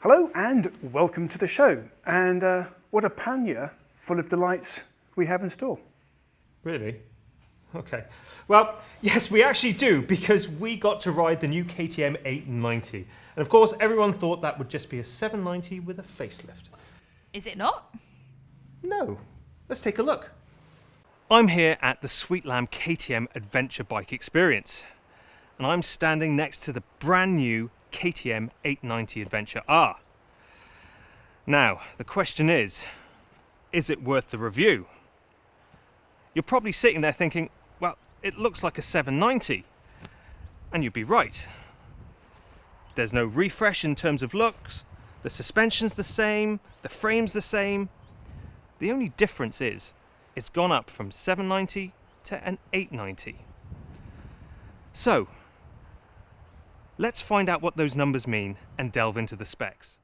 Hello and welcome to the show. And what a pannier full of delights we have in store. Really? Okay. Well, yes, we actually do, because we got to ride the new KTM 890. And of course, everyone thought that would just be a 790 with a facelift. Is it not? No. Let's take a look. I'm here at the Sweet Lamb KTM Adventure Bike Experience. And I'm standing next to the brand new KTM 890 Adventure R. Now, the question is it worth the review? You're probably sitting there thinking, well, it looks like a 790. And you'd be right. There's no refresh in terms of looks, the suspension's the same, the frame's the same. The only difference is it's gone up from 790 to an 890. So, let's find out what those numbers mean and delve into the specs.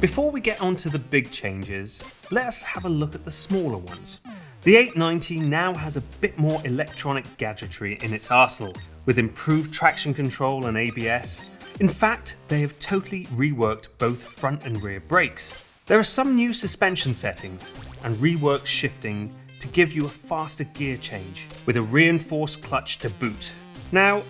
Before we get on to the big changes, let's have a look at the smaller ones. The 890 now has a bit more electronic gadgetry in its arsenal, with improved traction control and ABS. In fact, they have totally reworked both front and rear brakes. There are some new suspension settings and reworked shifting to give you a faster gear change, with a reinforced clutch to boot. Now,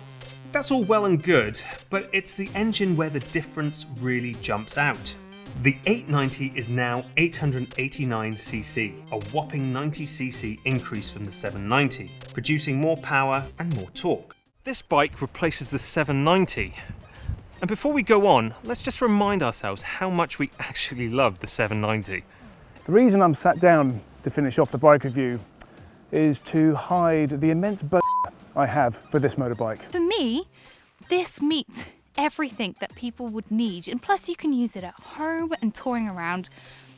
that's all well and good, but it's the engine where the difference really jumps out. The 890 is now 889cc, a whopping 90cc increase from the 790, producing more power and more torque. This bike replaces the 790. And before we go on, let's just remind ourselves how much we actually love the 790. The reason I'm sat down to finish off the bike review is to hide the immense I have for this motorbike. For me, this meets everything that people would need, and plus you can use it at home and touring around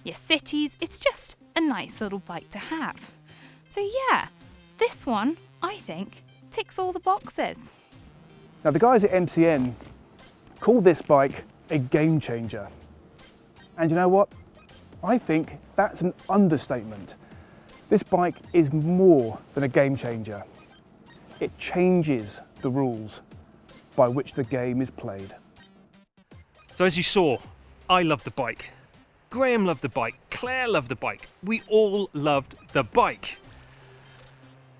your cities. It's just a nice little bike to have. So yeah, this one, I think, ticks all the boxes. Now the guys at MCN call this bike a game changer. And you know what? I think that's an understatement. This bike is more than a game changer. It changes the rules by which the game is played. So as you saw, I loved the bike. Graham loved the bike. Clare loved the bike. We all loved the bike.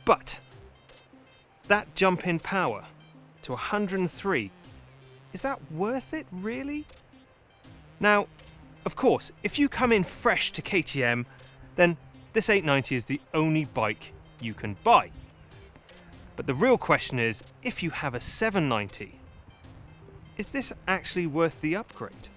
But that jump in power to 103, is that worth it, really? Now, of course, if you come in fresh to KTM, then this 890 is the only bike you can buy. But the real question is, if you have a 790, is this actually worth the upgrade?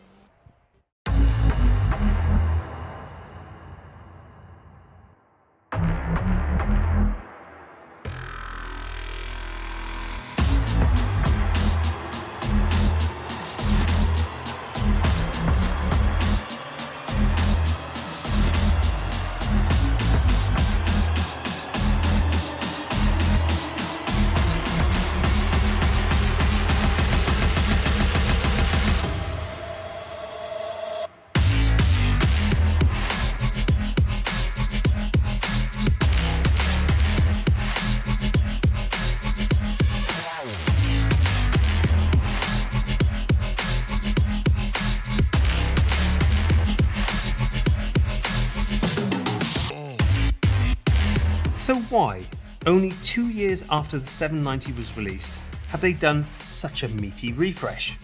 So why, only 2 years after the 790 was released, have they done such a meaty refresh?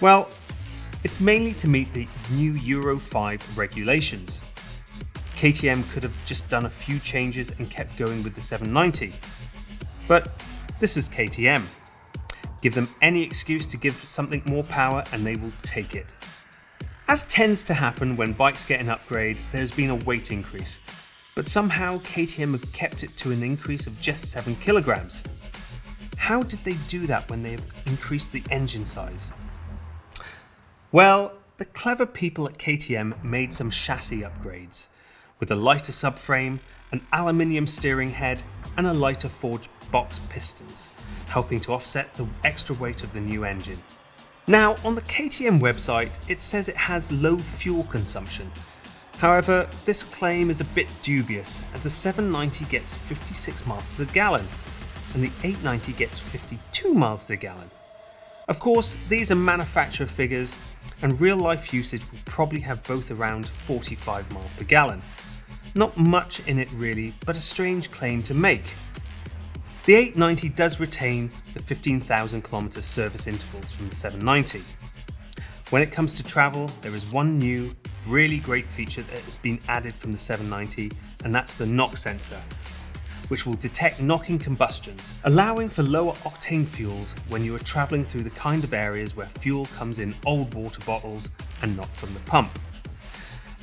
Well, it's mainly to meet the new Euro 5 regulations. KTM could have just done a few changes and kept going with the 790. But this is KTM. Give them any excuse to give something more power and they will take it. As tends to happen when bikes get an upgrade, there's been a weight increase. But somehow KTM have kept it to an increase of just 7 kilograms. How did they do that when they've increased the engine size? Well, the clever people at KTM made some chassis upgrades, with a lighter subframe, an aluminium steering head, and a lighter forged box pistons, helping to offset the extra weight of the new engine. Now, on the KTM website, it says it has low fuel consumption. However, this claim is a bit dubious, as the 790 gets 56 miles to the gallon. and the 890 gets 52 miles to the gallon. Of course, these are manufacturer figures, and real life usage will probably have both around 45 miles per gallon. Not much in it really, but a strange claim to make. The 890 does retain the 15,000 kilometre service intervals from the 790. When it comes to travel, there is one new, really great feature that has been added from the 790, and that's the knock sensor, which will detect knocking combustions, allowing for lower octane fuels when you are travelling through the kind of areas where fuel comes in old water bottles and not from the pump.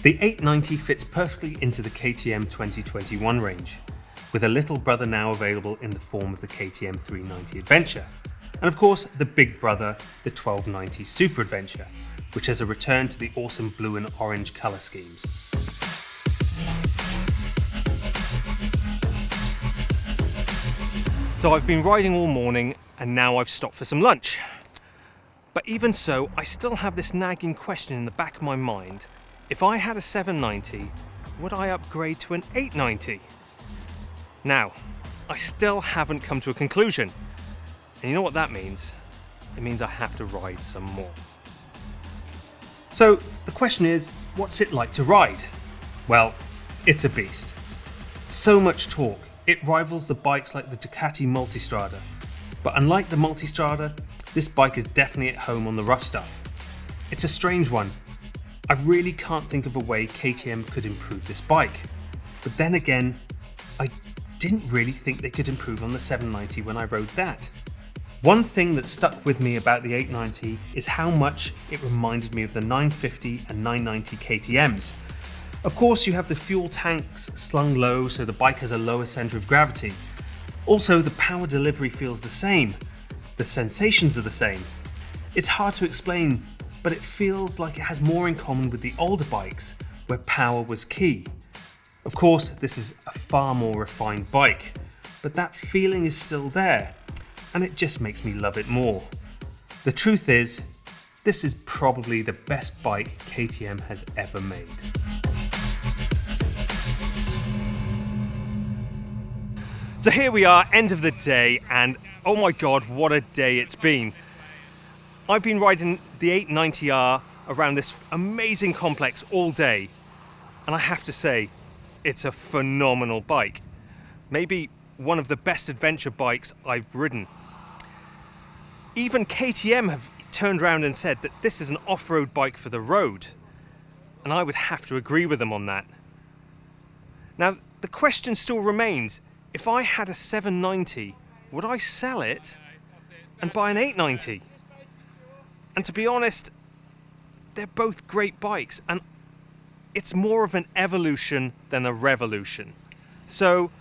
The 890 fits perfectly into the KTM 2021 range, with a little brother now available in the form of the KTM 390 Adventure, and of course the big brother, the 1290 Super Adventure, which has a return to the awesome blue and orange colour schemes. So I've been riding all morning and now I've stopped for some lunch. But even so, I still have this nagging question in the back of my mind. If I had a 790, would I upgrade to an 890? Now, I still haven't come to a conclusion. And you know what that means? It means I have to ride some more. So the question is, what's it like to ride? Well, it's a beast. So much torque, it rivals the bikes like the Ducati Multistrada. But unlike the Multistrada, this bike is definitely at home on the rough stuff. It's a strange one. I really can't think of a way KTM could improve this bike. But then again, I didn't really think they could improve on the 790 when I rode that. One thing that stuck with me about the 890 is how much it reminded me of the 950 and 990 KTMs. Of course, you have the fuel tanks slung low so the bike has a lower centre of gravity. Also, the power delivery feels the same. The sensations are the same. It's hard to explain, but it feels like it has more in common with the older bikes, where power was key. Of course, this is a far more refined bike, but that feeling is still there, and it just makes me love it more. The truth is, this is probably the best bike KTM has ever made. So here we are, end of the day, and oh my god, what a day it's been. I've been riding the 890R around this amazing complex all day, and I have to say, it's a phenomenal bike. Maybe one of the best adventure bikes I've ridden. Even KTM have turned around and said that this is an off-road bike for the road, and I would have to agree with them on that. Now, the question still remains, if I had a 790, would I sell it and buy an 890? And to be honest, they're both great bikes, and it's more of an evolution than a revolution. So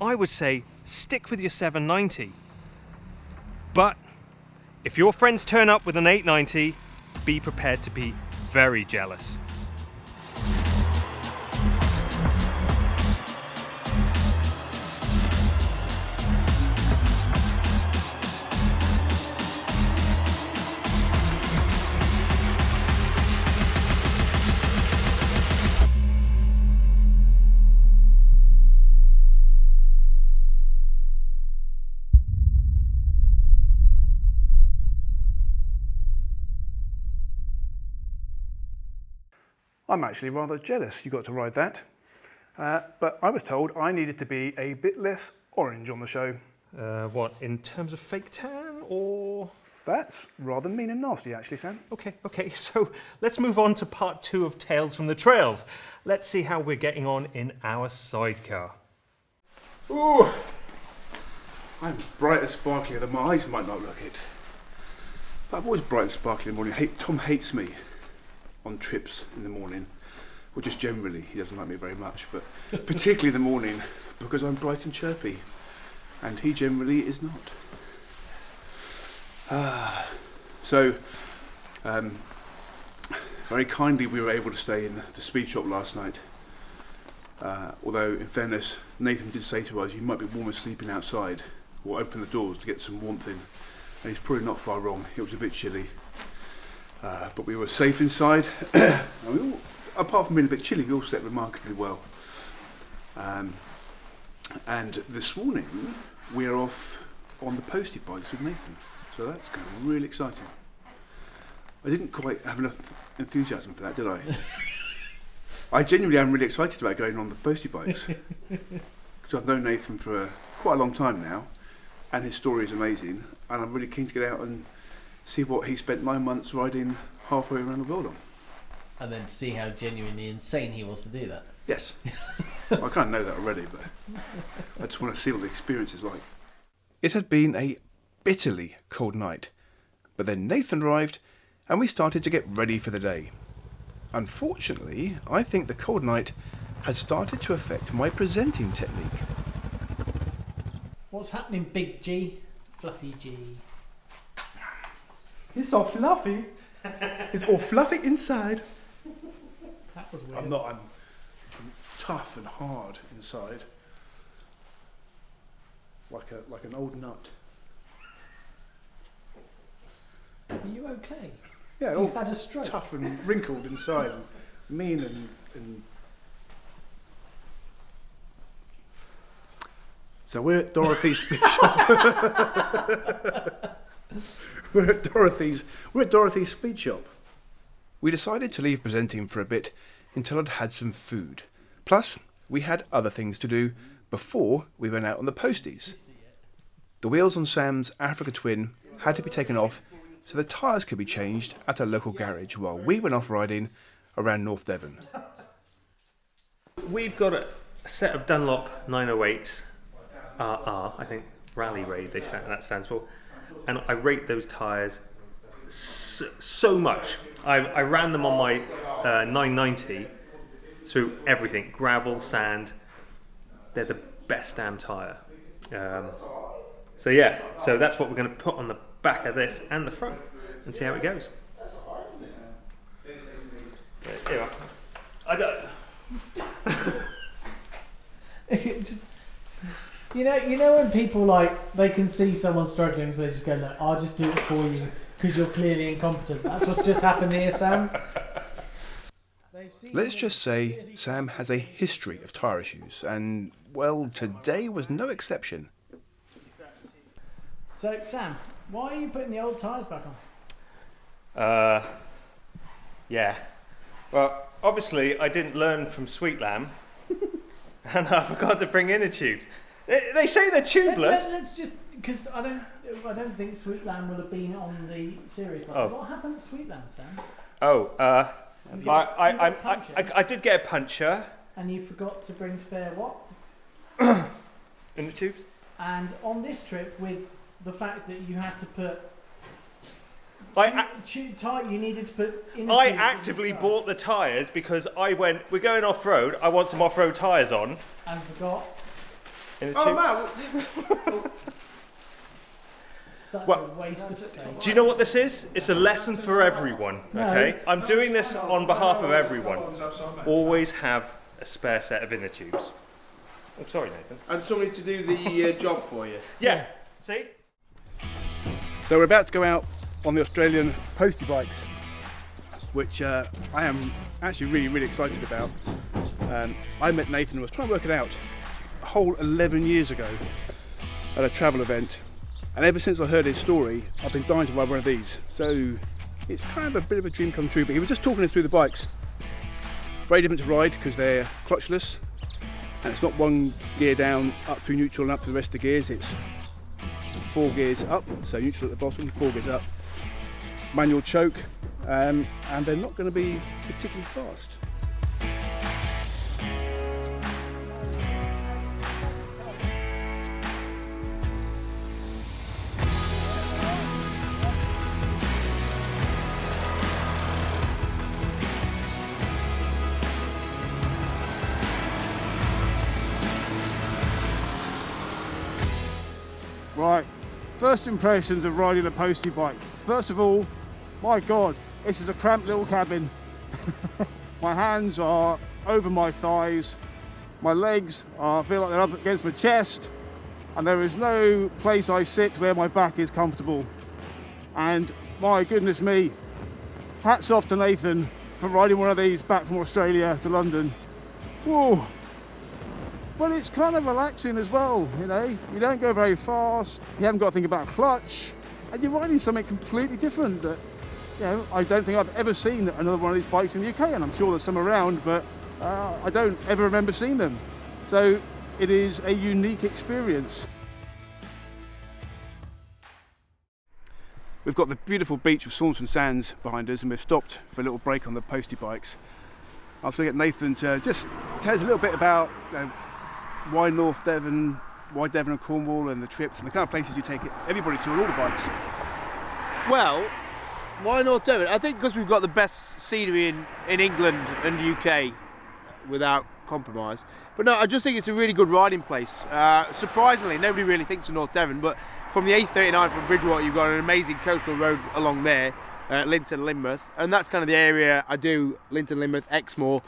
I would say stick with your 790. But if your friends turn up with an 890, be prepared to be very jealous. I'm actually rather jealous you got to ride that. But I was told I needed to be a bit less orange on the show. What, in terms of fake tan, or? That's rather mean and nasty actually, Sam. Okay, so let's move on to part 2 of Tales from the Trails. Let's see how we're getting on in our sidecar. Ooh, I'm bright and sparkly, though my eyes might not look it. I'm always bright and sparkly in the morning. Tom hates me on trips in the morning, or just generally. He doesn't like me very much, but particularly in the morning, because I'm bright and chirpy, and he generally is not. Very kindly we were able to stay in the speed shop last night, although in fairness Nathan did say to us, you might be warmer sleeping outside, or open the doors to get some warmth in, and he's probably not far wrong. It was a bit chilly. But we were safe inside. And we all, apart from being a bit chilly, we all slept remarkably well. And this morning we are off on the postie bikes with Nathan. So that's going to be really exciting. I didn't quite have enough enthusiasm for that, did I? I genuinely am really excited about going on the postie bikes. Because I've known Nathan for quite a long time now, and his story is amazing, and I'm really keen to get out and see what he spent 9 months riding halfway around the world on. And then see how genuinely insane he was to do that. Yes. I kind of know that already, but I just want to see what the experience is like. It had been a bitterly cold night, but then Nathan arrived and we started to get ready for the day. Unfortunately, I think the cold night had started to affect my presenting technique. What's happening, Big G? Fluffy G. He's so fluffy. He's all fluffy inside. That was weird. I'm tough and hard inside. Like an old nut. Are you okay? Yeah, You all had a stroke. tough and wrinkled inside, and mean and. So we're at Dorothy's speech shop. We're at Dorothy's speech shop. We decided to leave presenting for a bit until I'd had some food. Plus, we had other things to do before we went out on the posties. The wheels on Sam's Africa Twin had to be taken off so the tyres could be changed at a local garage while we went off riding around North Devon. We've got a set of Dunlop 908s, RR, I think, Rally Raid that stands for, and I rate those tyres so much. I ran them on my 990 through everything, gravel, sand. They're the best damn tyre. So that's what we're going to put on the back of this and the front and see how it goes. Anyway, I don't. You know when people they can see someone struggling, so they just go, "Look, I'll just do it for you because you're clearly incompetent." That's what's just happened here, Sam. Let's just say Sam has a history of tyre issues, and well, today was no exception. So, Sam, why are you putting the old tyres back on? Yeah. Well, obviously I didn't learn from Sweet Lamb, and I forgot to bring inner tubes. They say they're tubeless. Let's just, because I don't think Sweet Lamb will have been on the series. But Oh. What happened to Sweet Lamb, Sam? Oh, You got a puncher? I did get a puncher. And you forgot to bring spare what? Inner tubes? And on this trip, with the fact that you had to put you needed to put inner I tubes actively in the bought the tyres because we're going off-road, I want some off-road tyres on. and forgot. Inner tubes. Such What? a waste of space. Do you know what this is? It's a lesson for everyone, okay? No. I'm doing this on behalf of everyone. Always have a spare set of inner tubes. Oh, sorry, Nathan. And somebody to do the job for you. Yeah. See? So we're about to go out on the Australian Postie bikes, which I am actually really, really excited about. I met Nathan and was trying to work it out a whole 11 years ago at a travel event, and ever since I heard his story I've been dying to ride one of these, so it's kind of a bit of a dream come true. But he was just talking us through the bikes. Very different to ride because they're clutchless, and it's not one gear down up through neutral and up to the rest of the gears. It's 4 gears up, so neutral at the bottom, 4 gears up, manual choke, and they're not going to be particularly fast. Right, first impressions of riding a postie bike. First of all, my God, this is a cramped little cabin. My hands are over my thighs, my legs feel like they're up against my chest, and there is no place I sit where my back is comfortable. And my goodness me, hats off to Nathan for riding one of these back from Australia to London. Whoa, Well, it's kind of relaxing as well, you know. You don't go very fast, you haven't got to think about clutch, and you're riding something completely different that, you know, I don't think I've ever seen another one of these bikes in the UK, and I'm sure there's some around, but I don't ever remember seeing them. So it is a unique experience. We've got the beautiful beach of Saunderson Sands behind us, and we've stopped for a little break on the Postie bikes. I was going to get Nathan to just tell us a little bit about, you know, why North Devon, why Devon and Cornwall, and the trips and the kind of places you take everybody to on all the bikes. Well, why North Devon? I think because we've got the best scenery in England and UK, without compromise. But no, I just think it's a really good riding place. Surprisingly, nobody really thinks of North Devon, but from the A39 from Bridgewater, you've got an amazing coastal road along there, Linton, Lynmouth, and that's kind of the area I do, Linton, Lynmouth, Exmoor.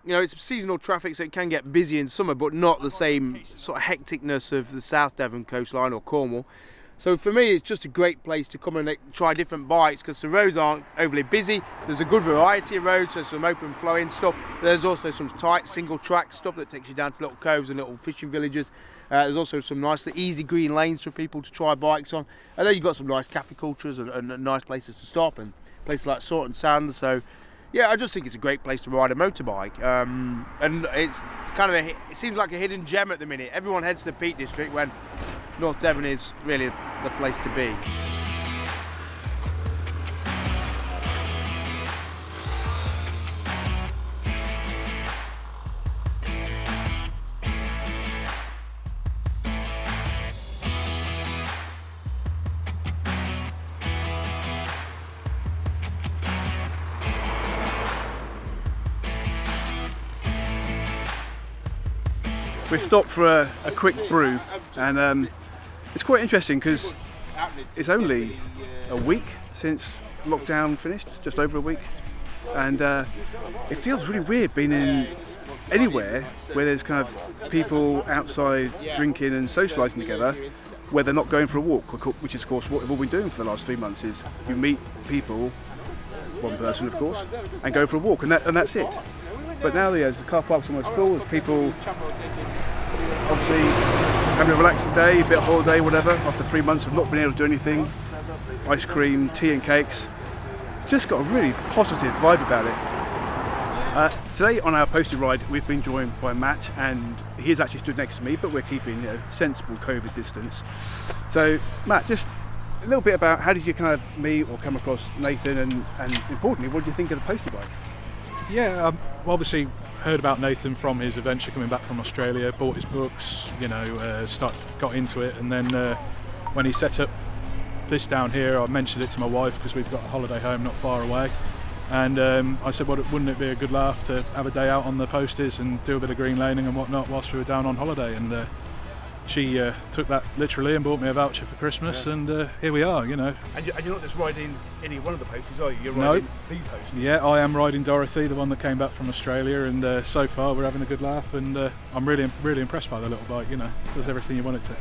You know, it's seasonal traffic, so it can get busy in summer, but not the same sort of hecticness of the South Devon coastline or Cornwall. So for me, it's just a great place to come and try different bikes because the roads aren't overly busy. There's a good variety of roads, so some open flowing stuff. There's also some tight single track stuff that takes you down to little coves and little fishing villages. There's also some nice easy green lanes for people to try bikes on. And then you've got some nice cafe-cultures and nice places to stop and places like Saunderson Sands. So yeah, I just think it's a great place to ride a motorbike. And it's kind of it seems like a hidden gem at the minute. Everyone heads to the Peak District when North Devon is really the place to be. We've stopped for a quick brew, and it's quite interesting because it's only a week since lockdown finished, just over a week, and it feels really weird being in anywhere where there's kind of people outside drinking and socialising together where they're not going for a walk, which is of course what we've all been doing for the last 3 months. Is you meet people, one person of course, and go for a walk, and that's it. But now the car park's almost full. There's people obviously having a relaxing day, a bit of holiday, whatever, after 3 months of not being able to do anything. Ice cream, tea and cakes. It's just got a really positive vibe about it. Today on our Postie ride, we've been joined by Matt, and he is actually stood next to me, but we're keeping, you know, sensible COVID distance. So Matt, just a little bit about how did you kind of meet or come across Nathan, and importantly, what did you think of the Postie bike? Yeah, obviously heard about Nathan from his adventure coming back from Australia, bought his books, you know, got into it, and then when he set up this down here, I mentioned it to my wife because we've got a holiday home not far away, and I said, well, wouldn't it be a good laugh to have a day out on the posties and do a bit of green laning and whatnot whilst we were down on holiday, and she took that literally and bought me a voucher for Christmas, and here we are, you know. And you're not just riding any one of the posties, are you? You're riding the postie. Yeah, I am riding Dorothy, the one that came back from Australia, and so far we're having a good laugh, and I'm really impressed by the little bike, you know. It does everything you want it to.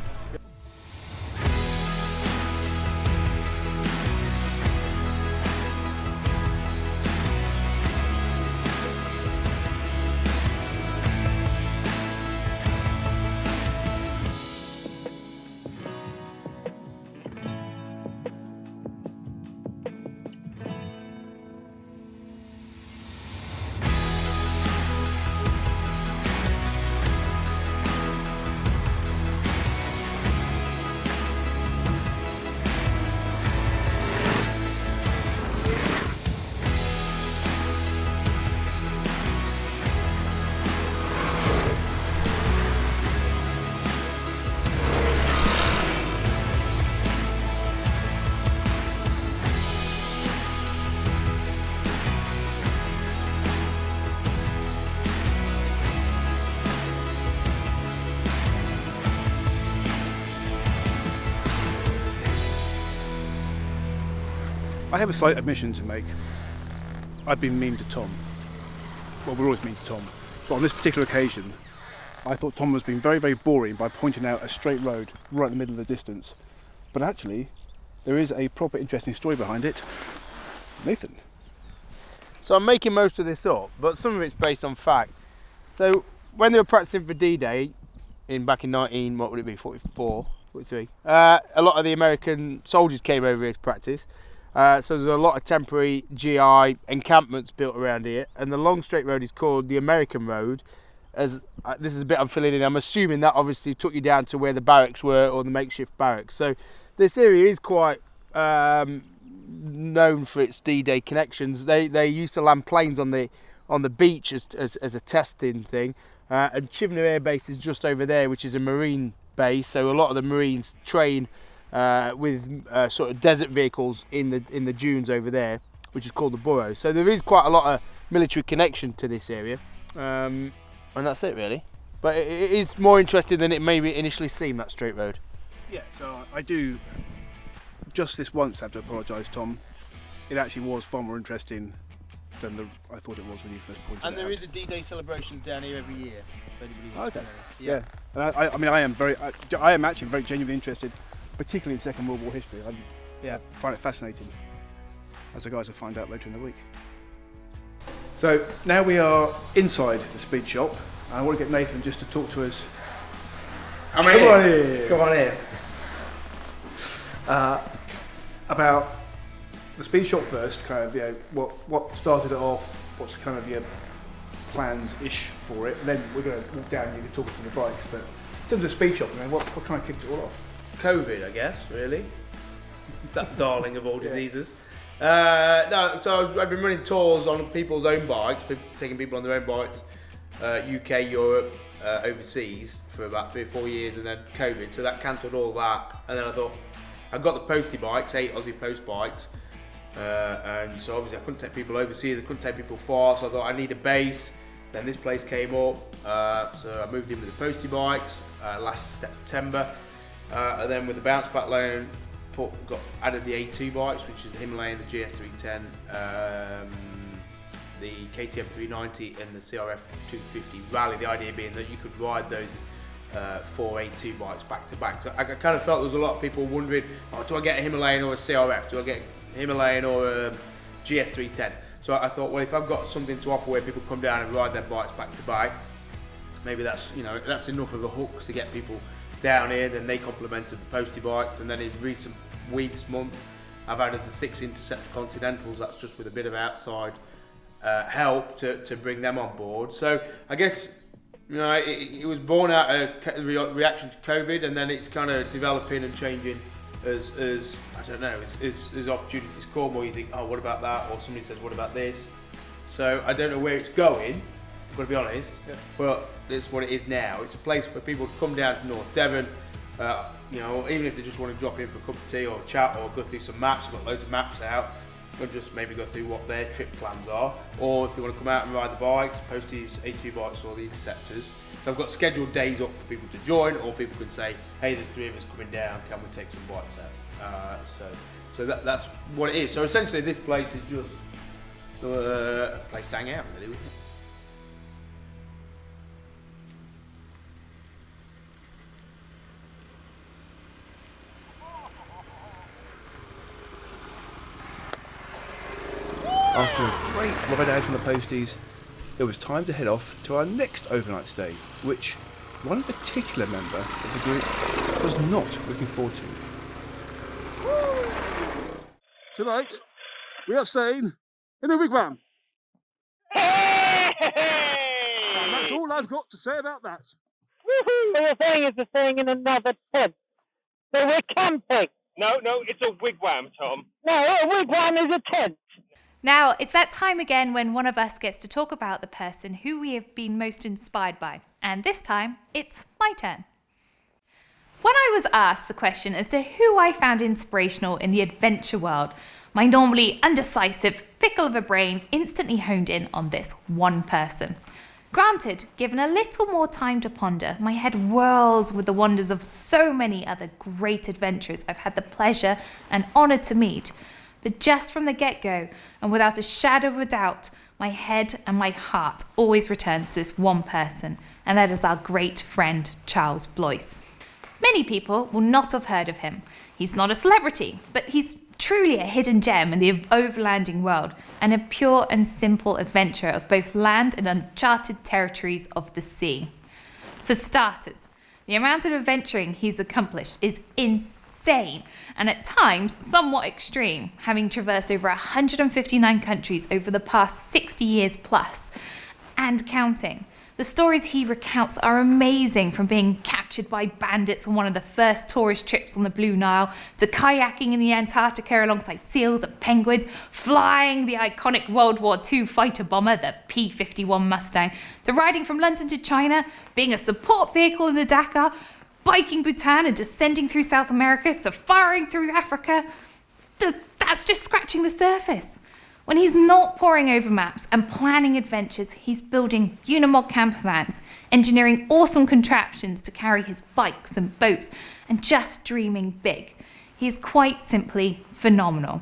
I have a slight admission to make. I've been mean to Tom. Well, we're always mean to Tom. But on this particular occasion, I thought Tom was being very, very boring by pointing out a straight road right in the middle of the distance. But actually, there is a proper interesting story behind it. Nathan. So I'm making most of this up, but some of it's based on fact. So when they were practicing for D-Day back in 44, 43, a lot of the American soldiers came over here to practice. So there's a lot of temporary GI encampments built around here, and the long straight road is called the American Road. As this is a bit I'm filling in. I'm assuming that obviously took you down to where the barracks were, or the makeshift barracks. So this area is quite known for its D-Day connections. They used to land planes on the beach as a testing thing, and Chivenham Air Base is just over there, which is a marine base. So a lot of the Marines train with sort of desert vehicles in the dunes over there, which is called the Burrows. So there is quite a lot of military connection to this area. And that's it really. But it is more interesting than it maybe initially seemed, that straight road. Yeah, so I do just this once have to apologise, Tom. It actually was far more interesting than I thought it was when you first pointed it out. And there is a D-Day celebration down here every year. If anybody wants to know. Yeah. And I mean, I am actually very genuinely interested, particularly in Second World War history. I find it fascinating, as the guys will find out later in the week. So now we are inside the speed shop, and I want to get Nathan just to talk to us. Come on here. About the speed shop first, kind of, what started it off, what's kind of your plans-ish for it, and then we're going to walk down and you can talk us to the bikes. But in terms of speed shop, what kind of kicked it all off? COVID, I guess, really. That darling of all diseases. No, so I've been running tours on people's own bikes, taking people on their own bikes, UK, Europe, overseas for about 3 or 4 years, and then COVID, so that cancelled all that. And then I thought, I got the postie bikes, 8 Aussie Post bikes, and so obviously I couldn't take people overseas, I couldn't take people far, so I thought I need a base. Then this place came up, so I moved in with the postie bikes last September, and then with the bounce back loan, added the A2 bikes, which is the Himalayan, the GS310, the KTM 390 and the CRF 250 Rally. The idea being that you could ride those 4 A2 bikes back to back. So I kind of felt there was a lot of people wondering, do I get a Himalayan or a CRF? Do I get a Himalayan or a GS310? So I thought, well, if I've got something to offer where people come down and ride their bikes back to back, maybe that's enough of a hook to get people down here. Then they complemented the postie bikes, and then in recent weeks, month, I've added the 6 Interceptor Continentals. That's just with a bit of outside help to bring them on board. So I guess it was born out of reaction to COVID, and then it's kind of developing and changing as I don't know, as opportunities come, or you think, oh, what about that, or somebody says, what about this? So I don't know where it's going, I've got to be honest, but it's what it is now. It's a place for people to come down to North Devon, even if they just want to drop in for a cup of tea or chat, or go through some maps. I've got loads of maps out, or just maybe go through what their trip plans are, or if they want to come out and ride the bikes, posties, A2 bikes or the Interceptors. So I've got scheduled days up for people to join, or people can say, hey, there's 3 of us coming down, can we take some bikes out? So that's what it is. So essentially this place is just a place to hang out, really, isn't it? After a great ride out on the posties, it was time to head off to our next overnight stay, which one particular member of the group was not looking forward to. Tonight, we are staying in a wigwam. And that's all I've got to say about that. Woohoo! So you're saying is we're staying in another tent. So we're camping. No, it's a wigwam, Tom. No, a wigwam is a tent. Now, it's that time again when one of us gets to talk about the person who we have been most inspired by. And this time, it's my turn. When I was asked the question as to who I found inspirational in the adventure world, my normally undecisive pickle of a brain instantly honed in on this one person. Granted, given a little more time to ponder, my head whirls with the wonders of so many other great adventurers I've had the pleasure and honour to meet. But just from the get-go, and without a shadow of a doubt, my head and my heart always returns to this one person, and that is our great friend, Charles Blois. Many people will not have heard of him. He's not a celebrity, but he's truly a hidden gem in the overlanding world and a pure and simple adventure of both land and uncharted territories of the sea. For starters, the amount of adventuring he's accomplished is insane and at times somewhat extreme, having traversed over 159 countries over the past 60 years plus and counting. The stories he recounts are amazing, from being captured by bandits on one of the first tourist trips on the Blue Nile, to kayaking in the Antarctica alongside seals and penguins, flying the iconic World War II fighter bomber, the P-51 Mustang, to riding from London to China, being a support vehicle in the Dakar, biking Bhutan and descending through South America, safaring through Africa. That's just scratching the surface. When he's not poring over maps and planning adventures, he's building unimog camper vans, engineering awesome contraptions to carry his bikes and boats, and just dreaming big. He is quite simply phenomenal.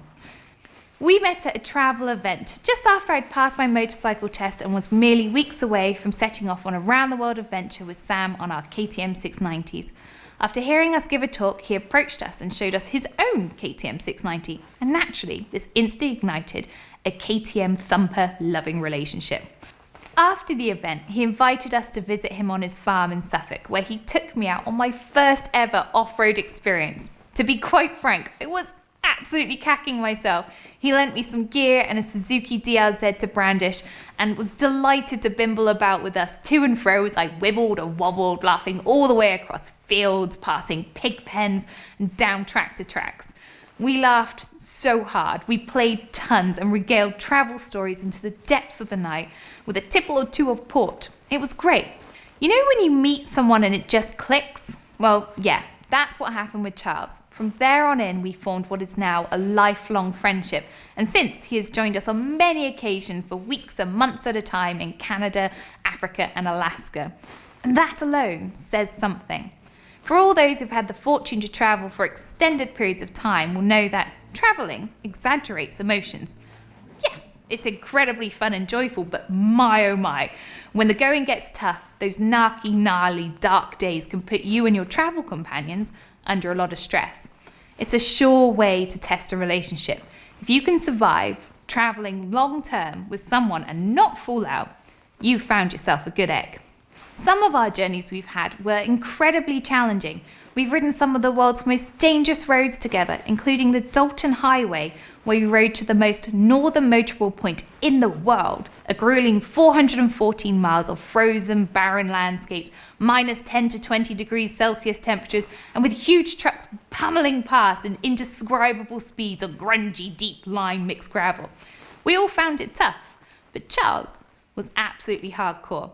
We met at a travel event just after I'd passed my motorcycle test and was merely weeks away from setting off on a round-the-world adventure with Sam on our KTM 690s. After hearing us give a talk, he approached us and showed us his own KTM 690, and naturally, this instantly ignited a KTM thumper loving relationship. After the event, he invited us to visit him on his farm in Suffolk, where he took me out on my first ever off-road experience. To be quite frank, I was absolutely cacking myself. He lent me some gear and a Suzuki DRZ to brandish and was delighted to bimble about with us to and fro as I wibbled and wobbled, laughing all the way across fields, passing pig pens and down tractor tracks. We laughed so hard, we played tons and regaled travel stories into the depths of the night with a tipple or two of port. It was great. You know when you meet someone and it just clicks? Well, yeah, that's what happened with Charles. From there on in, we formed what is now a lifelong friendship. And since, he has joined us on many occasions for weeks and months at a time in Canada, Africa and Alaska. And that alone says something. For all those who've had the fortune to travel for extended periods of time will know that travelling exaggerates emotions. Yes, it's incredibly fun and joyful, but my oh my, when the going gets tough, those narky, gnarly, dark days can put you and your travel companions under a lot of stress. It's a sure way to test a relationship. If you can survive travelling long term with someone and not fall out, you've found yourself a good egg. Some of our journeys we've had were incredibly challenging. We've ridden some of the world's most dangerous roads together, including the Dalton Highway, where we rode to the most northern motorable point in the world, a grueling 414 miles of frozen, barren landscapes, minus 10 to 20 degrees Celsius temperatures, and with huge trucks pummeling past at indescribable speeds on grungy, deep lime mixed gravel. We all found it tough, but Charles was absolutely hardcore.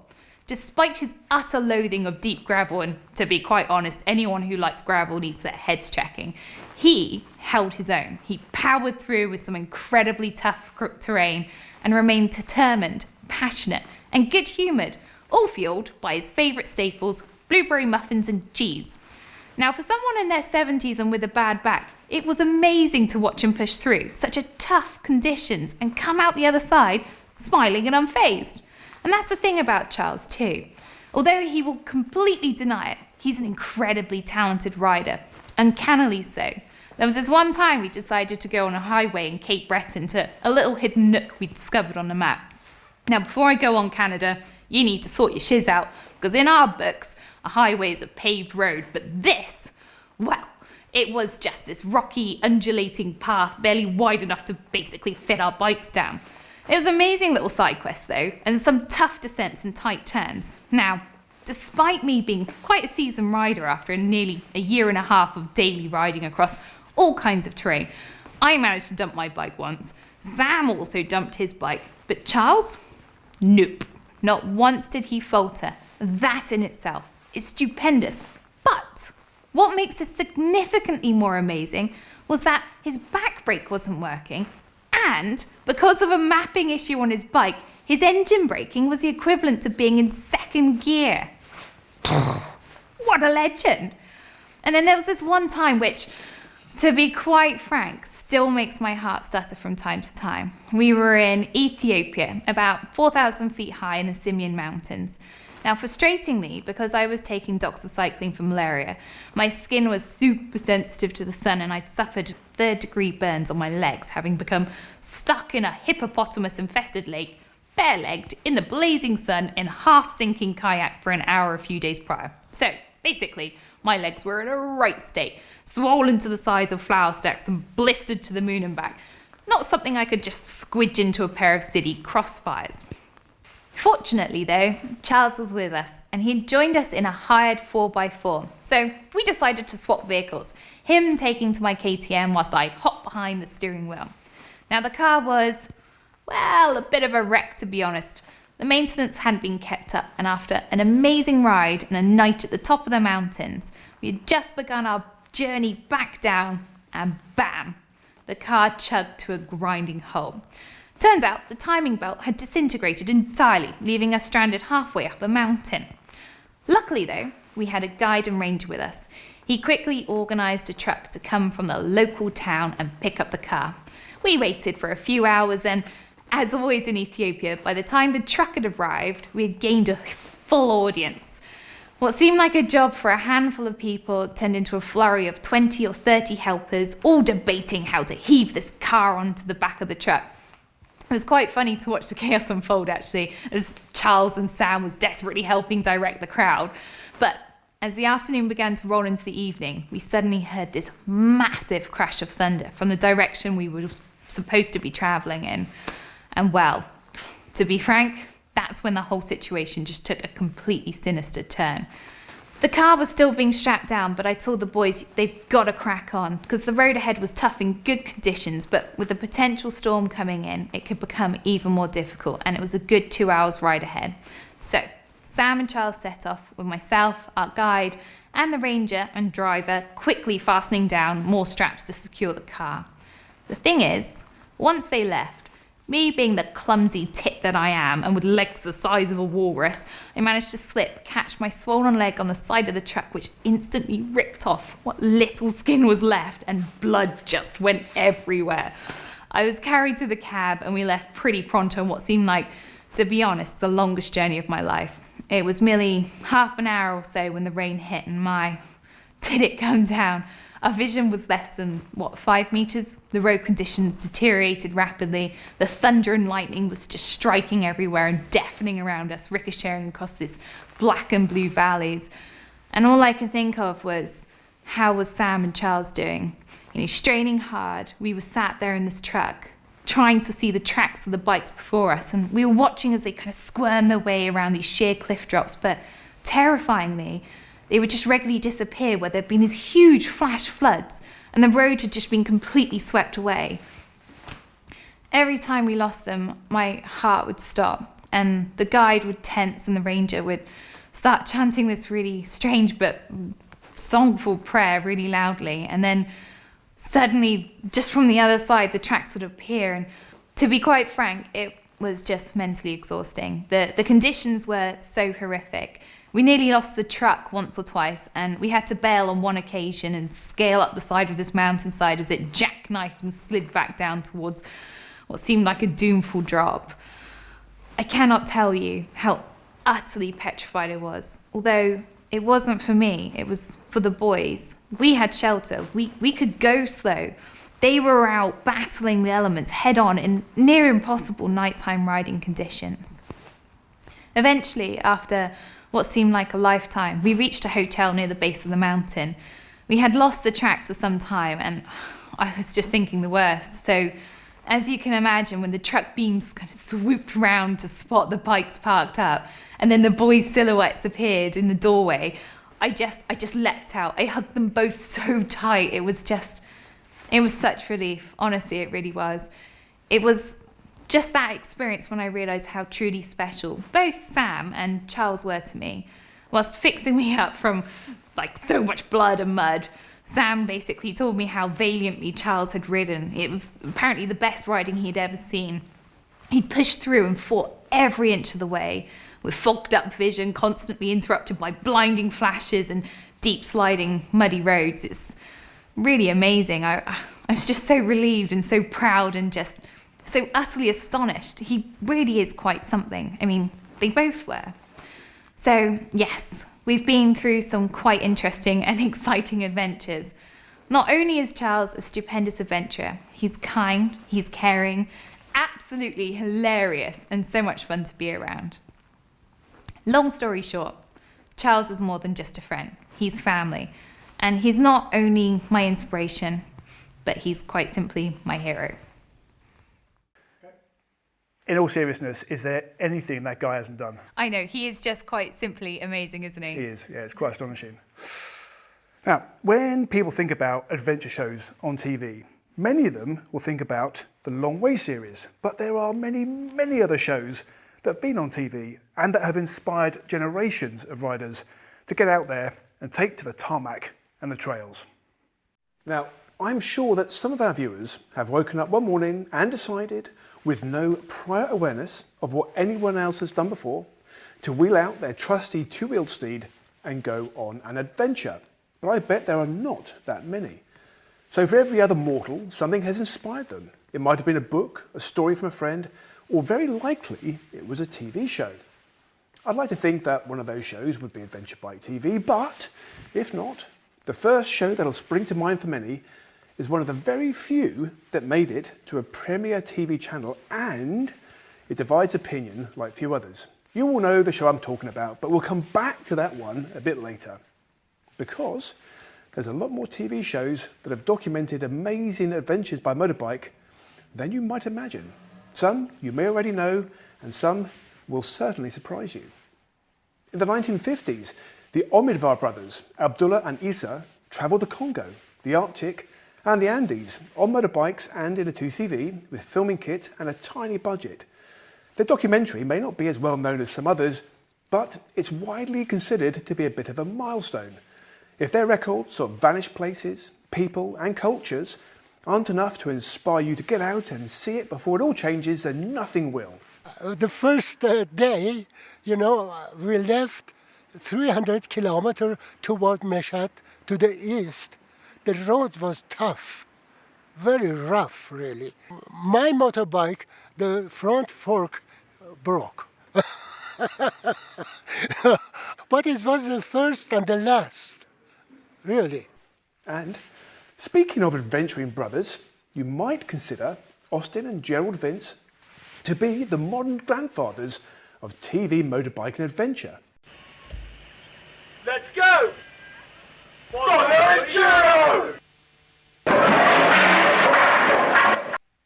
Despite his utter loathing of deep gravel, and to be quite honest, anyone who likes gravel needs their heads checking, he held his own. He powered through with some incredibly tough terrain and remained determined, passionate and good-humoured, all fueled by his favourite staples, blueberry muffins and cheese. Now, for someone in their 70s and with a bad back, it was amazing to watch him push through such a tough conditions and come out the other side smiling and unfazed. And that's the thing about Charles too. Although he will completely deny it, he's an incredibly talented rider, uncannily so. There was this one time we decided to go on a highway in Cape Breton to a little hidden nook we discovered on the map. Now, before I go on Canada, you need to sort your shiz out, because in our books, a highway is a paved road, but this, well, it was just this rocky, undulating path, barely wide enough to basically fit our bikes down. It was an amazing little side quest though, and some tough descents and tight turns. Now, despite me being quite a seasoned rider after nearly a year and a half of daily riding across all kinds of terrain, I managed to dump my bike once. Sam also dumped his bike, but Charles? Nope. Not once did he falter. That in itself is stupendous. But what makes this significantly more amazing was that his back brake wasn't working, and because of a mapping issue on his bike, his engine braking was the equivalent to being in second gear. What a legend. And then there was this one time which, to be quite frank, still makes my heart stutter from time to time. We were in Ethiopia, about 4,000 feet high in the Simien Mountains. Now, frustratingly, because I was taking doxycycline for malaria, my skin was super sensitive to the sun and I'd suffered third-degree burns on my legs, having become stuck in a hippopotamus-infested lake, bare-legged, in the blazing sun, in a half-sinking kayak for an hour a few days prior. So, basically, my legs were in a right state, swollen to the size of flour stacks and blistered to the moon and back. Not something I could just squidge into a pair of city crossfires. Fortunately though, Charles was with us and he'd joined us in a hired 4x4. So we decided to swap vehicles, him taking to my KTM whilst I hopped behind the steering wheel. Now the car was, well, a bit of a wreck to be honest. The maintenance hadn't been kept up and after an amazing ride and a night at the top of the mountains, we had just begun our journey back down and bam, the car chugged to a grinding halt. Turns out the timing belt had disintegrated entirely, leaving us stranded halfway up a mountain. Luckily though, we had a guide and ranger with us. He quickly organised a truck to come from the local town and pick up the car. We waited for a few hours and, as always in Ethiopia, by the time the truck had arrived, we had gained a full audience. What seemed like a job for a handful of people turned into a flurry of 20 or 30 helpers, all debating how to heave this car onto the back of the truck. It was quite funny to watch the chaos unfold actually, as Charles and Sam was desperately helping direct the crowd. But as the afternoon began to roll into the evening, we suddenly heard this massive crash of thunder from the direction we were supposed to be travelling in. And well, to be frank, that's when the whole situation just took a completely sinister turn. The car was still being strapped down, but I told the boys they've got to crack on because the road ahead was tough in good conditions, but with the potential storm coming in, it could become even more difficult, and it was a good 2 hours ride ahead. So Sam and Charles set off with myself, our guide, and the ranger and driver quickly fastening down more straps to secure the car. The thing is, once they left, me being the clumsy tit that I am and with legs the size of a walrus, I managed to slip, catch my swollen leg on the side of the truck, which instantly ripped off what little skin was left and blood just went everywhere. I was carried to the cab and we left pretty pronto on what seemed like, to be honest, the longest journey of my life. It was merely half an hour or so when the rain hit and my, did it come down? Our vision was less than, 5 metres? The road conditions deteriorated rapidly. The thunder and lightning was just striking everywhere and deafening around us, ricocheting across this black and blue valleys. And all I could think of was, how was Sam and Charles doing? Straining hard, we were sat there in this truck, trying to see the tracks of the bikes before us, and we were watching as they kind of squirmed their way around these sheer cliff drops, but terrifyingly, they would just regularly disappear where there'd been these huge flash floods and the road had just been completely swept away. Every time we lost them, my heart would stop and the guide would tense and the ranger would start chanting this really strange but songful prayer really loudly. And then suddenly, just from the other side, the tracks would appear. And to be quite frank, it was just mentally exhausting. The conditions were so horrific. We nearly lost the truck once or twice, and we had to bail on one occasion and scale up the side of this mountainside as it jackknifed and slid back down towards what seemed like a doomful drop. I cannot tell you how utterly petrified I was, although it wasn't for me, it was for the boys. We had shelter, we could go slow. They were out battling the elements head on in near impossible nighttime riding conditions. Eventually, after what seemed like a lifetime, we reached a hotel near the base of the mountain. We had lost the tracks for some time and I was just thinking the worst. So as you can imagine, when the truck beams kind of swooped round to spot the bikes parked up and then the boys' silhouettes appeared in the doorway, I just leapt out. I hugged them both so tight. It was such relief. Honestly, it really was. It was just that experience when I realised how truly special both Sam and Charles were to me. Whilst fixing me up from so much blood and mud, Sam basically told me how valiantly Charles had ridden. It was apparently the best riding he'd ever seen. He'd pushed through and fought every inch of the way, with fogged up vision constantly interrupted by blinding flashes and deep sliding muddy roads. It's really amazing. I was just so relieved and so proud and just so utterly astonished. He really is quite something. I mean, they both were. So yes, we've been through some quite interesting and exciting adventures. Not only is Charles a stupendous adventurer, he's kind, he's caring, absolutely hilarious, and so much fun to be around. Long story short, Charles is more than just a friend. He's family. And he's not only my inspiration, but he's quite simply my hero. In all seriousness, is there anything that guy hasn't done? I know, he is just quite simply amazing, isn't he? He is, yeah, it's quite astonishing. Now, when people think about adventure shows on TV, many of them will think about the Long Way series, but there are many, many other shows that have been on TV and that have inspired generations of riders to get out there and take to the tarmac and the trails. Now, I'm sure that some of our viewers have woken up one morning and decided, with no prior awareness of what anyone else has done before, to wheel out their trusty two-wheeled steed and go on an adventure. But I bet there are not that many. So for every other mortal, something has inspired them. It might have been a book, a story from a friend, or very likely it was a TV show. I'd like to think that one of those shows would be Adventure Bike TV, but if not, the first show that'll spring to mind for many is one of the very few that made it to a premier TV channel, and it divides opinion like few others. You all know the show I'm talking about, but we'll come back to that one a bit later, because there's a lot more TV shows that have documented amazing adventures by motorbike than you might imagine. Some you may already know, and some will certainly surprise you. In the 1950s, the Omidvar brothers, Abdullah and Isa, travelled the Congo, the Arctic, and the Andes on motorbikes and in a 2CV with filming kit and a tiny budget. The documentary may not be as well known as some others, but it's widely considered to be a bit of a milestone. If their records of vanished places, people and cultures aren't enough to inspire you to get out and see it before it all changes, then nothing will. The first day, we left 300 kilometers toward Meshat to the east. The road was tough, very rough, really. My motorbike, the front fork broke. But it was the first and the last, really. And speaking of adventuring brothers, you might consider Austin and Gerald Vince to be the modern grandfathers of TV motorbike and adventure. Let's go!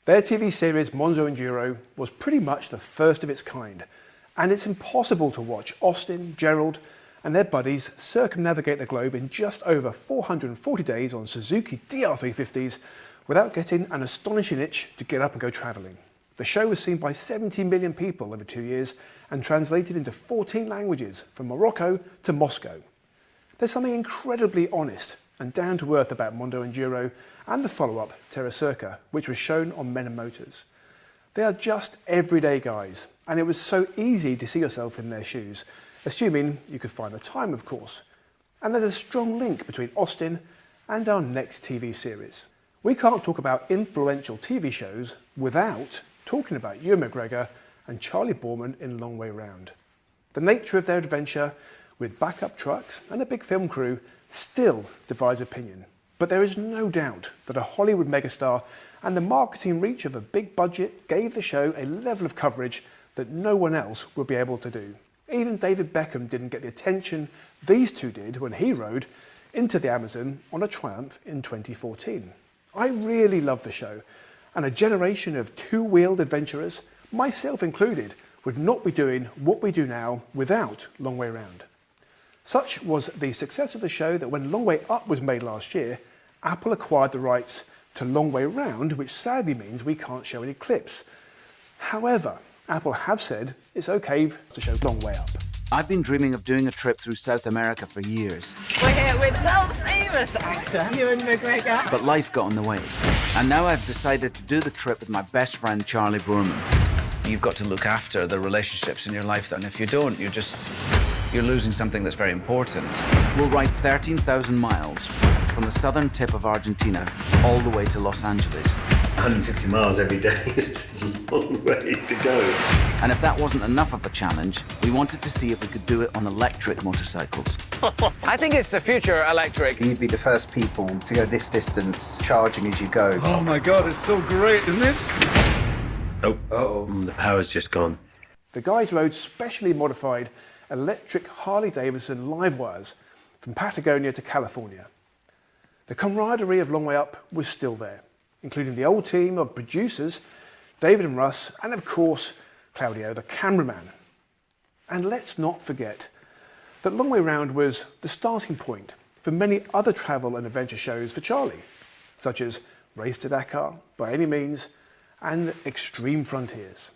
Their TV series Mondo Enduro was pretty much the first of its kind, and it's impossible to watch Austin, Gerald and their buddies circumnavigate the globe in just over 440 days on Suzuki DR350s without getting an astonishing itch to get up and go travelling. The show was seen by 70 million people over 2 years and translated into 14 languages from Morocco to Moscow. There's something incredibly honest and down to earth about Mondo Enduro and the follow-up Terra Circa, which was shown on Men and Motors. They are just everyday guys, and it was so easy to see yourself in their shoes, assuming you could find the time, of course. And there's a strong link between Austin and our next TV series. We can't talk about influential TV shows without talking about Ewan McGregor and Charlie Boorman in Long Way Round. The nature of their adventure, with backup trucks and a big film crew, still divides opinion. But there is no doubt that a Hollywood megastar and the marketing reach of a big budget gave the show a level of coverage that no one else would be able to do. Even David Beckham didn't get the attention these two did when he rode into the Amazon on a Triumph in 2014. I really love the show, and a generation of two-wheeled adventurers, myself included, would not be doing what we do now without Long Way Round. Such was the success of the show that when Long Way Up was made last year, Apple acquired the rights to Long Way Round, which sadly means we can't show any clips. However, Apple have said it's okay to show Long Way Up. I've been dreaming of doing a trip through South America for years. We're here with world-famous actor Ewan McGregor. But life got in the way. And now I've decided to do the trip with my best friend, Charlie Boorman. You've got to look after the relationships in your life, and if you don't, you're losing something that's very important. We'll ride 13,000 miles from the southern tip of Argentina all the way to Los Angeles. 150 miles every day is a long way to go. And if that wasn't enough of a challenge, we wanted to see if we could do it on electric motorcycles. I think it's the future electric. You'd be the first people to go this distance, charging as you go. Oh my God, it's so great, isn't it? Oh, the power's just gone. The guys rode specially modified electric Harley-Davidson live wires from Patagonia to California. The camaraderie of Long Way Up was still there, including the old team of producers, David and Russ, and of course, Claudio, the cameraman. And let's not forget that Long Way Round was the starting point for many other travel and adventure shows for Charlie, such as Race to Dakar, By Any Means, and Extreme Frontiers.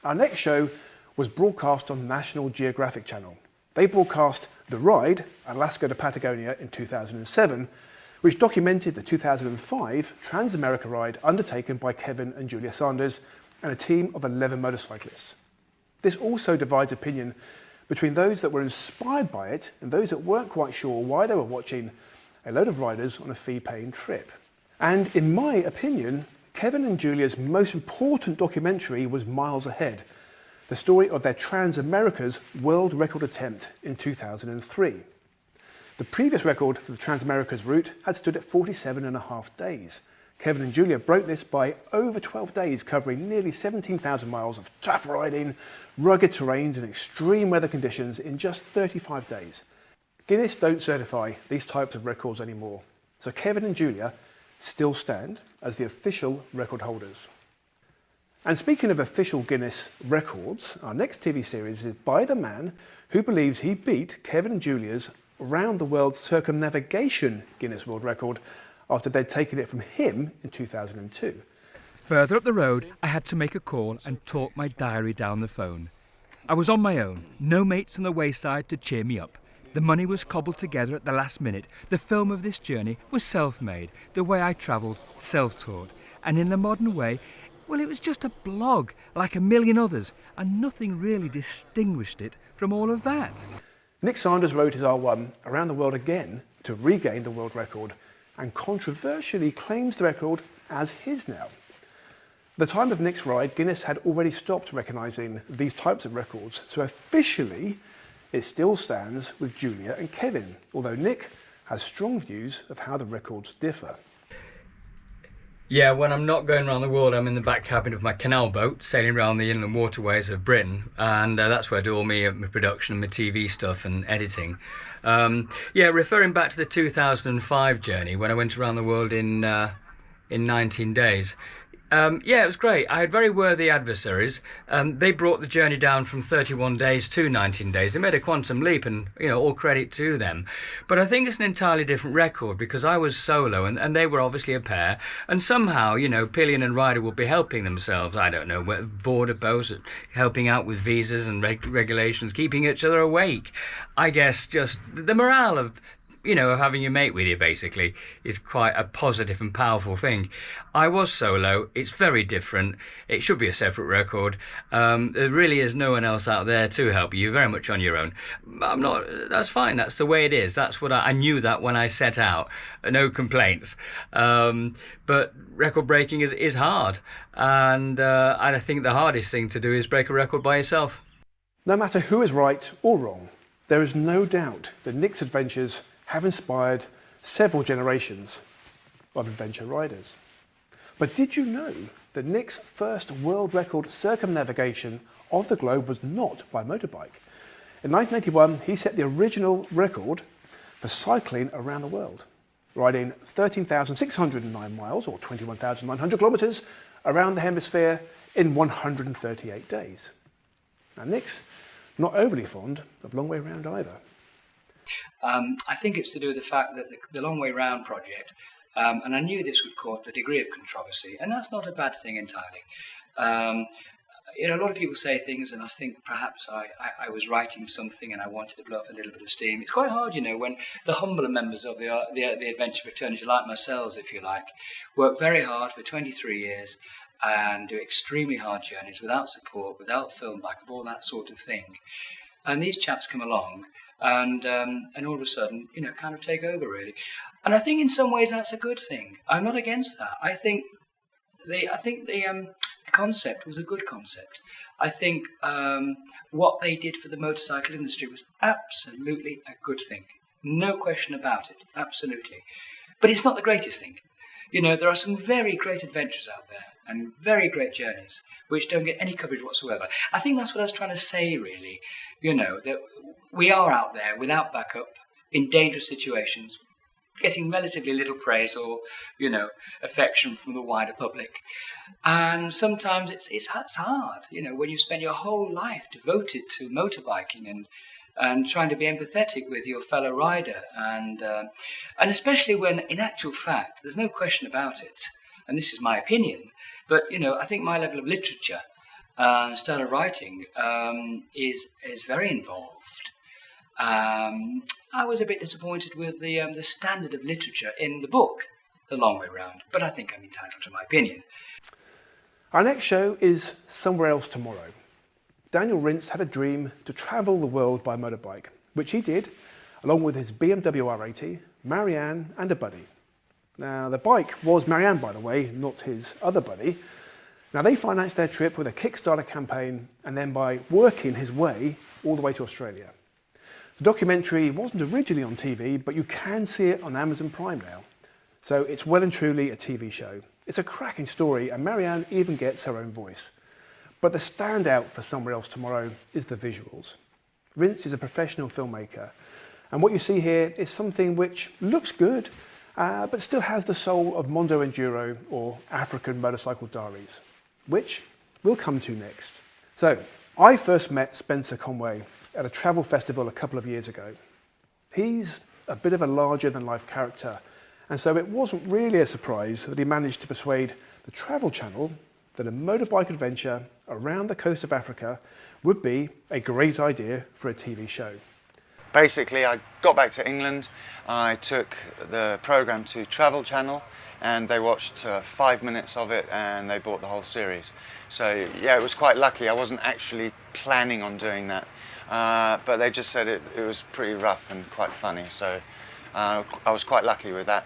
Our next show was broadcast on National Geographic Channel. They broadcast The Ride, Alaska to Patagonia in 2007, which documented the 2005 Trans-America ride undertaken by Kevin and Julia Sanders and a team of 11 motorcyclists. This also divides opinion between those that were inspired by it and those that weren't quite sure why they were watching a load of riders on a fee-paying trip. And in my opinion, Kevin and Julia's most important documentary was Miles Ahead, the story of their Trans-America's world record attempt in 2003. The previous record for the Trans-America's route had stood at 47.5 days. Kevin and Julia broke this by over 12 days, covering nearly 17,000 miles of tough riding, rugged terrains and extreme weather conditions in just 35 days. Guinness don't certify these types of records anymore, so Kevin and Julia still stand as the official record holders. And speaking of official Guinness records, our next TV series is by the man who believes he beat Kevin and Julia's round the world circumnavigation Guinness World Record after they'd taken it from him in 2002. Further up the road, I had to make a call and talk my diary down the phone. I was on my own, no mates on the wayside to cheer me up. The money was cobbled together at the last minute. The film of this journey was self-made, the way I travelled, self-taught. And in the modern way, well, it was just a blog, like a million others, and nothing really distinguished it from all of that. Nick Sanders rode his R1 around the world again to regain the world record, and controversially claims the record as his now. At the time of Nick's ride, Guinness had already stopped recognising these types of records, so officially it still stands with Julia and Kevin, although Nick has strong views of how the records differ. Yeah, when I'm not going around the world, I'm in the back cabin of my canal boat, sailing around the inland waterways of Britain, and that's where I do all my production and my TV stuff and editing. Yeah, referring back to the 2005 journey, when I went around the world in 19 days. Yeah, it was great. I had very worthy adversaries. They brought the journey down from 31 days to 19 days. They made a quantum leap, and all credit to them. But I think it's an entirely different record because I was solo and they were obviously a pair. And somehow, Pillion and Ryder will be helping themselves. I don't know, border posts, helping out with visas and regulations, keeping each other awake. I guess just the morale of having your mate with you, basically, is quite a positive and powerful thing. I was solo. It's very different. It should be a separate record. There really is no one else out there to help you. You're very much on your own. I'm not. That's fine. That's the way it is. That's what I knew that when I set out. No complaints. But record breaking is hard. And I think the hardest thing to do is break a record by yourself. No matter who is right or wrong, there is no doubt that Nick's adventures have inspired several generations of adventure riders. But did you know that Nick's first world record circumnavigation of the globe was not by motorbike? In 1981, he set the original record for cycling around the world, riding 13,609 miles or 21,900 kilometres around the hemisphere in 138 days. Now, Nick's not overly fond of Long Way Round either. I think it's to do with the fact that the Long Way Round project, and I knew this would cause a degree of controversy, and that's not a bad thing entirely. A lot of people say things, and I think perhaps I was writing something and I wanted to blow off a little bit of steam. It's quite hard, when the humbler members of the adventure fraternity, like myself, if you like, work very hard for 23 years and do extremely hard journeys without support, without film backup, all that sort of thing. And these chaps come along and all of a sudden, kind of take over, really. And I think in some ways that's a good thing. I'm not against that. I think the concept was a good concept. I think what they did for the motorcycle industry was absolutely a good thing. No question about it, absolutely. But it's not the greatest thing. You know, there are some very great adventures out there and very great journeys which don't get any coverage whatsoever. I think that's what I was trying to say, really. You know, that we are out there without backup, in dangerous situations, getting relatively little praise or, you know, affection from the wider public. And sometimes it's hard, you know, when you spend your whole life devoted to motorbiking and trying to be empathetic with your fellow rider, and especially when, in actual fact, there's no question about it, and this is my opinion, but, you know, I think my level of literature and style of writing is very involved. I was a bit disappointed with the standard of literature in the book, The Long Way Round, but I think I'm entitled to my opinion. Our next show is Somewhere Else Tomorrow. Daniel Rintz had a dream to travel the world by motorbike, which he did, along with his BMW R80, Marianne and a buddy. Now, the bike was Marianne, by the way, not his other buddy. Now, they financed their trip with a Kickstarter campaign and then by working his way all the way to Australia. The documentary wasn't originally on TV, but you can see it on Amazon Prime now. So it's well and truly a TV show. It's a cracking story, and Marianne even gets her own voice. But the standout for Somewhere Else Tomorrow is the visuals. Rintz is a professional filmmaker, and what you see here is something which looks good, but still has the soul of Mondo Enduro or African Motorcycle Diaries, which we'll come to next. So, I first met Spencer Conway at a travel festival a couple of years ago. He's a bit of a larger-than-life character, and so it wasn't really a surprise that he managed to persuade the Travel Channel that a motorbike adventure around the coast of Africa would be a great idea for a TV show. Basically, I got back to England, I took the programme to Travel Channel, and they watched 5 minutes of it and they bought the whole series. So yeah, it was quite lucky. I wasn't actually planning on doing that, but they just said it was pretty rough and quite funny, so I was quite lucky with that.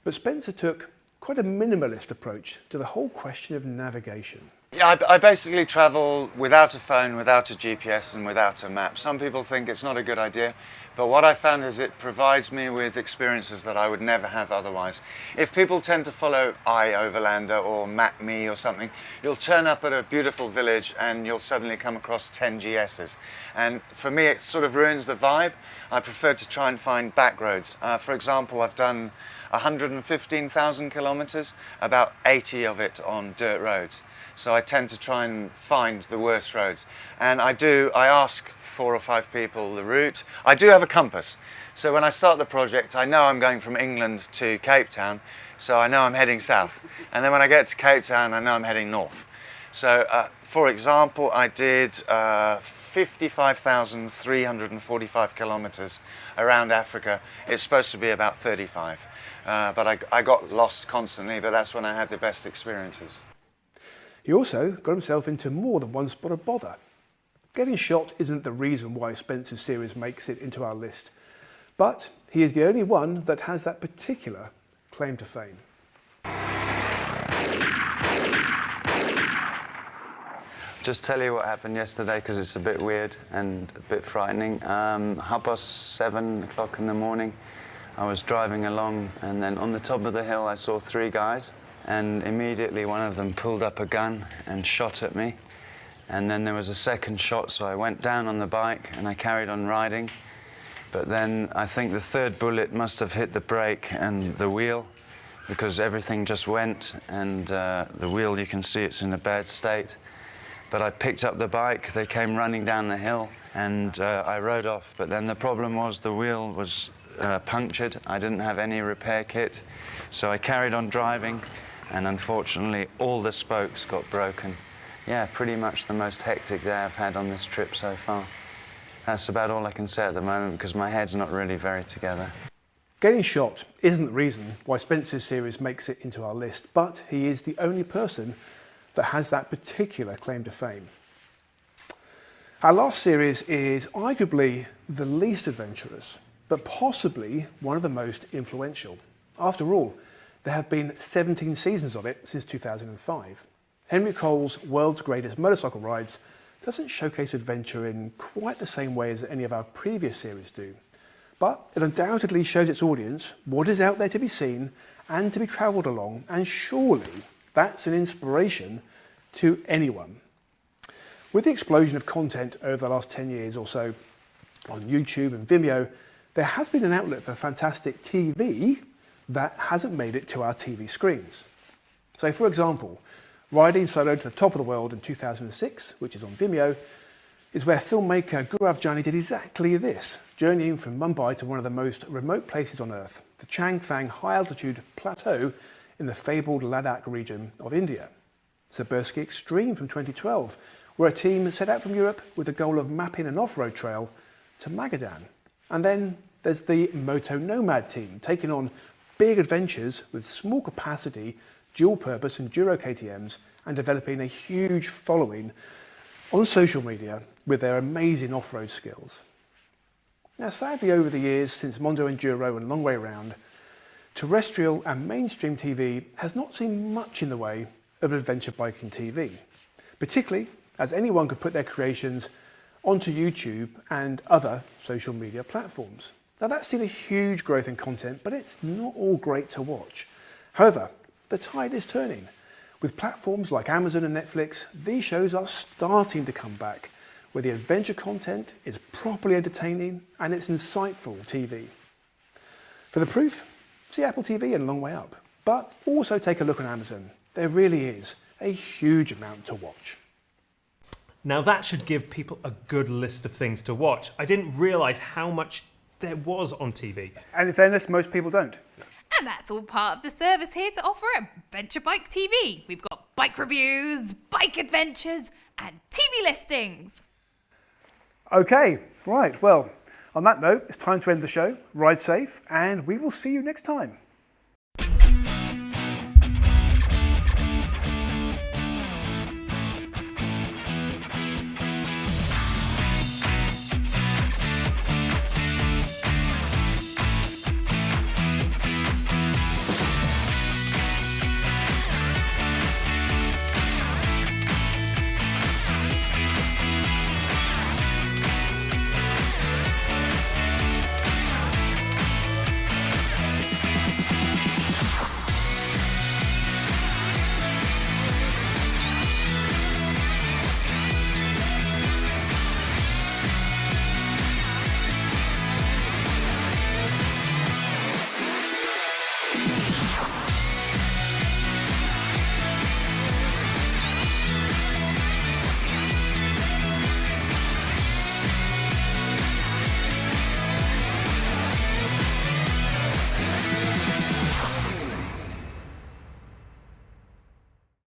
But Spencer took quite a minimalist approach to the whole question of navigation. Yeah, I basically travel without a phone, without a GPS and without a map. Some people think it's not a good idea, but what I found is it provides me with experiences that I would never have otherwise. If people tend to follow iOverlander or MapMe or something, you'll turn up at a beautiful village and you'll suddenly come across 10 GSs. And for me, it sort of ruins the vibe. I prefer to try and find back roads. For example, I've done 115,000 kilometers, about 80 of it on dirt roads. So I tend to try and find the worst roads. And I ask 4 or 5 people the route. I do have a compass. So when I start the project, I know I'm going from England to Cape Town, so I know I'm heading south. And then when I get to Cape Town, I know I'm heading north. So for example, I did 55,345 kilometers around Africa. It's supposed to be about 35. But I got lost constantly, but that's when I had the best experiences. He also got himself into more than one spot of bother. Getting shot isn't the reason why Spencer's series makes it into our list, but he is the only one that has that particular claim to fame. Just tell you what happened yesterday because it's a bit weird and a bit frightening. 7:30 in the morning, I was driving along, and then on the top of the hill I saw 3 guys, and immediately one of them pulled up a gun and shot at me. And then there was a second shot, so I went down on the bike and I carried on riding. But then I think the third bullet must have hit the brake and the wheel, because everything just went, and the wheel, you can see it's in a bad state. But I picked up the bike, they came running down the hill, and I rode off. But then the problem was the wheel was punctured. I didn't have any repair kit, so I carried on driving, and unfortunately all the spokes got broken. Yeah, pretty much the most hectic day I've had on this trip so far. That's about all I can say at the moment, because my head's not really very together. Getting shot isn't the reason why Spencer's series makes it into our list, but he is the only person that has that particular claim to fame. Our last series is arguably the least adventurous, but possibly one of the most influential. After all, there have been 17 seasons of it since 2005. Henry Cole's World's Greatest Motorcycle Rides doesn't showcase adventure in quite the same way as any of our previous series do, but it undoubtedly shows its audience what is out there to be seen and to be travelled along, and surely that's an inspiration to anyone. With the explosion of content over the last 10 years or so on YouTube and Vimeo, there has been an outlet for fantastic TV that hasn't made it to our TV screens. So for example, Riding Solo to the Top of the World in 2006, which is on Vimeo, is where filmmaker Gaurav Jani did exactly this, journeying from Mumbai to one of the most remote places on Earth, the Changthang High Altitude Plateau in the fabled Ladakh region of India. Sibirsky Extreme from 2012, where a team set out from Europe with the goal of mapping an off-road trail to Magadan. And then there's the Moto Nomad team, taking on big adventures with small capacity, dual purpose enduro KTMs, and developing a huge following on social media with their amazing off-road skills. Now sadly, over the years since Mondo Enduro and Long Way Round, terrestrial and mainstream TV has not seen much in the way of adventure biking TV, particularly as anyone could put their creations onto YouTube and other social media platforms. Now that's seen a huge growth in content, but it's not all great to watch. However, the tide is turning. With platforms like Amazon and Netflix, these shows are starting to come back, where the adventure content is properly entertaining and it's insightful TV. For the proof, see Apple TV and Long Way Up, but also take a look on Amazon. There really is a huge amount to watch. Now that should give people a good list of things to watch. I didn't realise how much there was on TV. And in fairness, most people don't. And that's all part of the service here to offer Adventure Bike TV. We've got bike reviews, bike adventures, and TV listings. Okay, right, well, on that note, it's time to end the show. Ride safe, and we will see you next time.